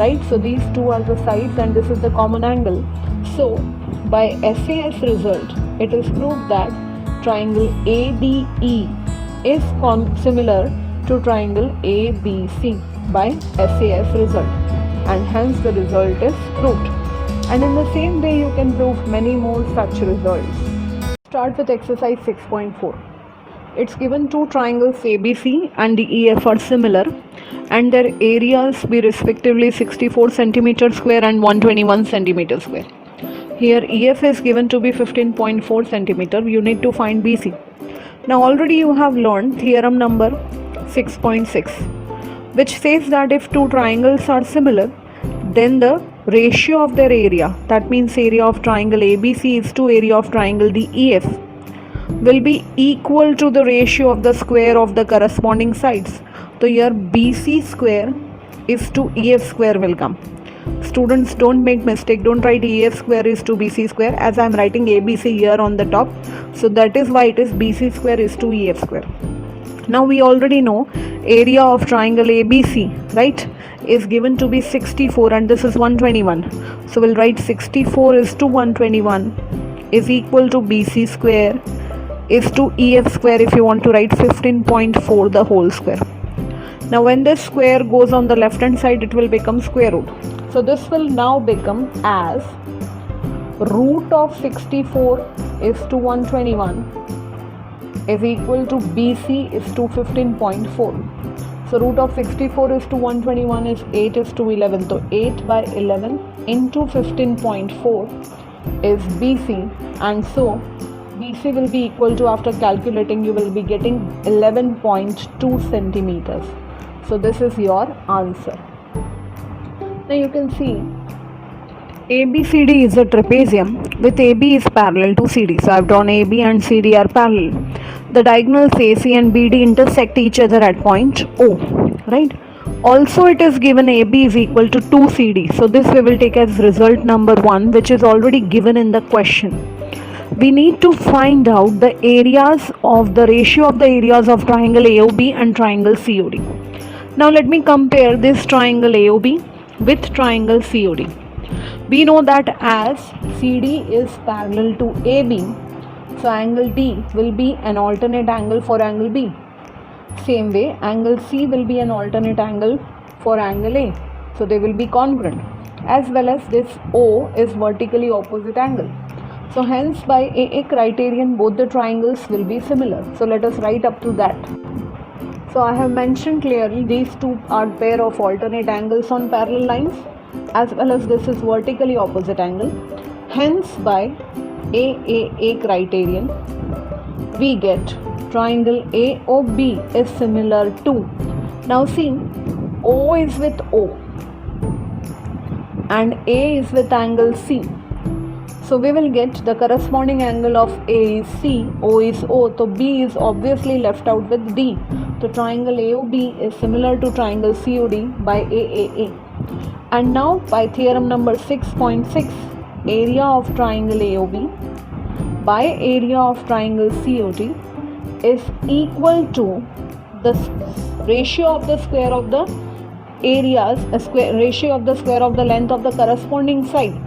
Right, so these two are the sides and this is the common angle. So by SAS result it is proved that triangle ADE is similar to triangle ABC by SAS result, and hence the result is proved. And in the same way you can prove many more such results. Start with exercise 6.4. It's given two triangles ABC and DEF are similar and their areas be respectively 64 centimeter square and 121 centimeter square. Here EF is given to be 15.4 centimeter. You need to find BC. Now already you have learned theorem number 6.6, which says that if two triangles are similar, then the ratio of their area, that means area of triangle ABC is to area of triangle DEF, will be equal to the ratio of the square of the corresponding sides. So here BC square is to EF square will come. Students, don't make mistake, don't write EF square is to BC square, as I am writing ABC here on the top, so that is why it is BC square is to EF square. Now we already know area of triangle ABC, right, is given to be 64 and this is 121. So we'll write 64 is to 121 is equal to BC square is to EF square if you want to write 15.4 the whole square. Now when this square goes on the left hand side, it will become square root. So this will now become as root of 64 is to 121 is equal to BC is to 15.4. So root of 64 is to 121 is 8 is to 11. So 8 by 11 into 15.4 is BC, and so BC will be equal to, after calculating, you will be getting 11.2 centimeters. So this is your answer. Now you can see ABCD is a trapezium with AB is parallel to CD. So I have drawn AB and CD are parallel. The diagonals AC and BD intersect each other at point O, right? Also it is given AB is equal to 2CD. So this we will take as result number 1, which is already given in the question. We need to find out the areas of the ratio of the areas of triangle AOB and triangle COD. Now let me compare this triangle AOB with triangle COD. We know that as CD is parallel to AB, so angle D will be an alternate angle for angle B. Same way, angle C will be an alternate angle for angle A. So they will be congruent. As well as this O is vertically opposite angle. So hence by AA criterion both the triangles will be similar. So let us write up to that. So I have mentioned clearly these two are pair of alternate angles on parallel lines, as well as this is vertically opposite angle. Hence by AAA criterion we get triangle AOB is similar to, now see, O is with O and A is with angle C. So we will get the corresponding angle of A is C, O is O, so B is obviously left out with D. So triangle AOB is similar to triangle COD by AAA. And now by theorem number 6.6, area of triangle AOB by area of triangle COD is equal to the ratio of the square of the areas, ratio of the square of the length of the corresponding side.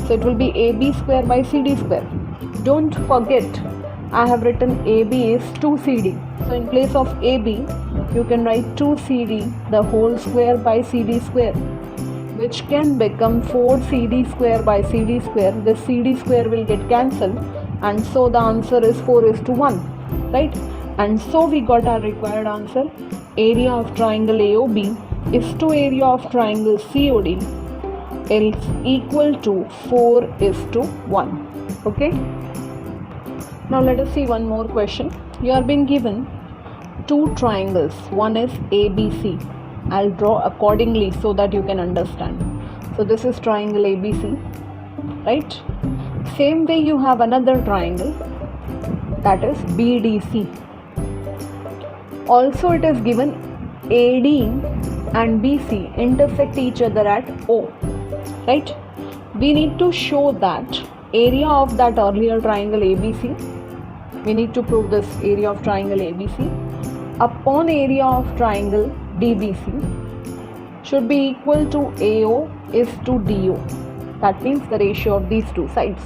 So it will be AB square by CD square. Don't forget, I have written AB is 2CD. So in place of AB, you can write 2CD the whole square by CD square, which can become 4CD square by CD square. The CD square will get cancelled, and so the answer is 4:1, right? And so we got our required answer. Area of triangle AOB is to area of triangle COD is equal to 4:1. Okay. Now let us see one more question. You are being given two triangles. One is ABC. I'll draw accordingly so that you can understand. So this is triangle ABC, right? Same way you have another triangle, that is BDC. Also it is given AD and BC intersect each other at O, right? We need to show that area of that earlier triangle ABC. We need to prove this area of triangle ABC upon area of triangle DBC should be equal to AO is to DO. That means the ratio of these two sides.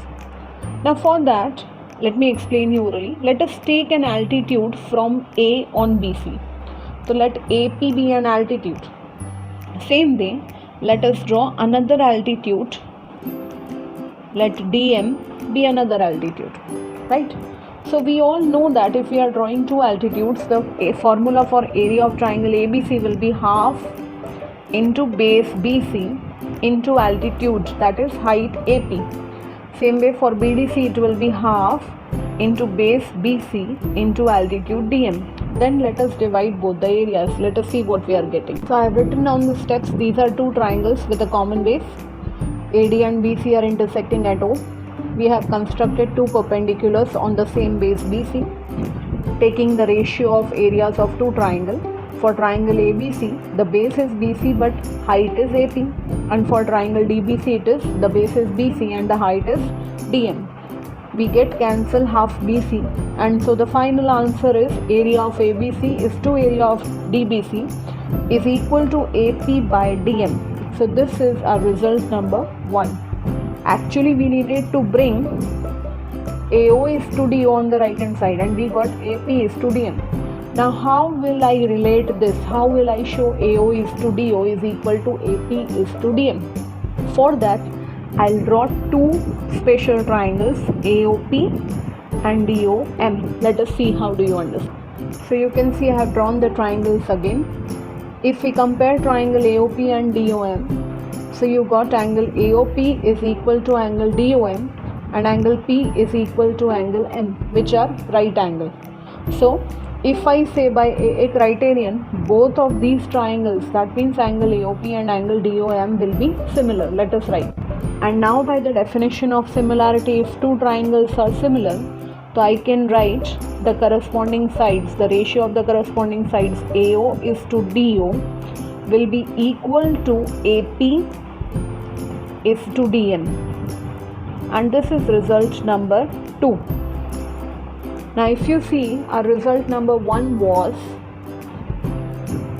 Now for that, let me explain you orally. Let us take an altitude from A on BC. So let AP be an altitude. Same way, let us draw another altitude. Let DM be another altitude, right? So we all know that if we are drawing two altitudes, the formula for area of triangle ABC will be half into base BC into altitude, that is height AP. Same way for BDC, it will be half into base BC into altitude DM. Then let us divide both the areas. Let us see what we are getting. So I have written down the steps. These are two triangles with a common base. AD and BC are intersecting at O. We have constructed two perpendiculars on the same base BC, taking the ratio of areas of two triangles. For triangle ABC, the base is BC but height is AP, and for triangle DBC, it is the base is BC and the height is DM. We get cancel half BC, and so the final answer is area of ABC is to area of DBC is equal to AP by DM. So this is our result number 1. Actually, we needed to bring AO is to DO on the right hand side, and we got AP is to DM. Now how will I relate this? How will I show AO is to DO is equal to AP is to DM? For that, I'll draw two special triangles AOP and DOM. Let us see how do you understand. So you can see I have drawn the triangles again. If we compare triangle AOP and DOM, so you got angle AOP is equal to angle DOM and angle P is equal to angle M, which are right angle. So if I say by a criterion, both of these triangles, that means angle AOP and angle DOM will be similar. Let us write. And now by the definition of similarity, if two triangles are similar, so I can write the corresponding sides, the ratio of the corresponding sides AO is to DO will be equal to AP is to DM. And this is result number 2. Now if you see, our result number 1 was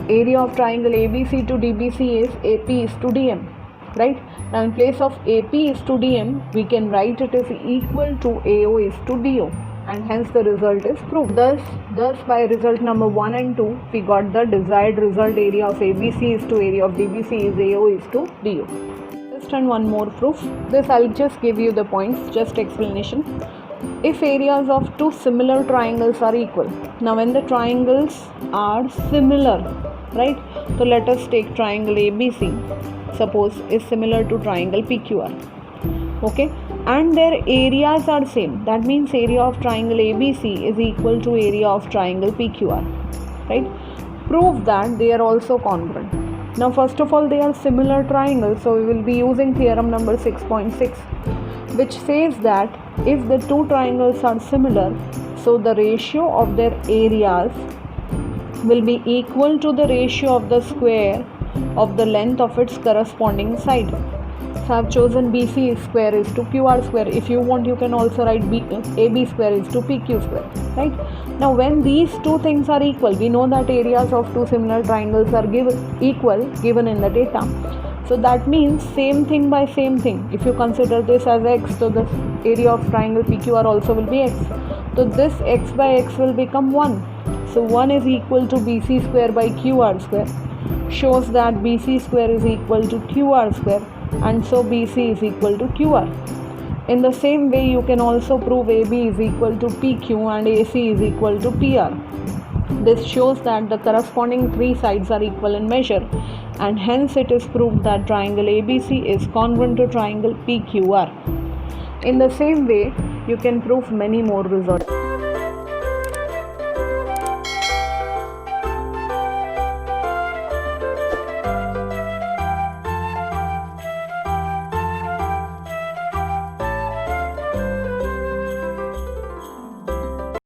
area of triangle ABC to DBC is AP is to DM, right? Now in place of AP is to DM, we can write it as equal to AO is to DO, and hence the result is proved. Thus by result number 1 and 2, we got the desired result. Area of ABC is to area of DBC is AO is to DO. Just and one more proof. This I'll just give you the points, just explanation. If areas of two similar triangles are equal, now when the triangles are similar, right? So let us take triangle ABC, suppose is similar to triangle PQR, okay, and their areas are same. That means area of triangle ABC is equal to area of triangle PQR, right? Prove that they are also congruent. Now first of all, they are similar triangles, so we will be using theorem number 6.6, which says that if the two triangles are similar, so the ratio of their areas will be equal to the ratio of the square of the length of its corresponding side. So I have chosen BC square is to QR square. If you want, you can also write AB square is to PQ square, right? Now when these two things are equal, we know that areas of two similar triangles are given in the data. So that means same thing by same thing. If you consider this as x, so the area of triangle PQR also will be x. So this x by x will become 1. So 1 is equal to BC square by QR square. Shows that BC square is equal to QR square, and so BC is equal to QR. In the same way, you can also prove AB is equal to PQ and AC is equal to PR. This shows that the corresponding three sides are equal in measure, and hence it is proved that triangle ABC is congruent to triangle PQR. In the same way, you can prove many more results.